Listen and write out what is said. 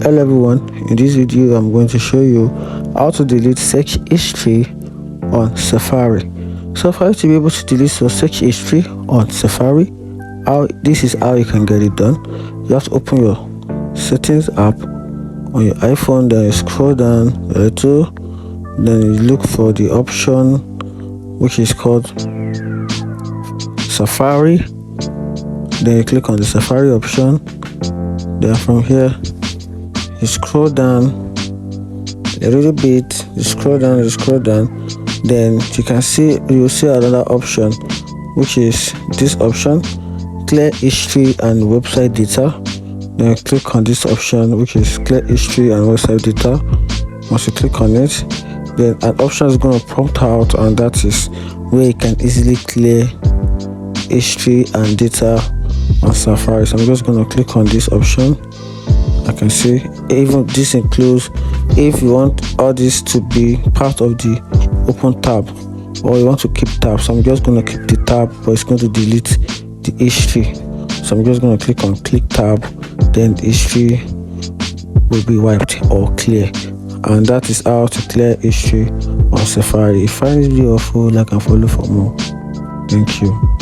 Hello everyone, in this video I'm going to show you how to delete search history on Safari. So for you to be able to delete your search history on Safari, this is how you can get it done. You have to open your settings app on your iPhone, then you scroll down a little, then you look for the option which is called Safari, then you click on the Safari option. Then from here you scroll down a little bit, you scroll down, then you'll see another option which is this option, clear history and website data. Then you click on this option which is clear history and website data. Once you click on it, then an option is going to prompt out, and that is where you can easily clear history and data on Safari. So I'm just going to click on this option. I can see even this includes if you want all this to be part of the open tab, or you want to keep tab. So I'm just going to keep the tab, but it's going to delete the history. So I'm just going to click on click tab, then the history will be wiped or clear. And that is how to clear history on Safari. If you find this video helpful, like and follow for more. Thank you.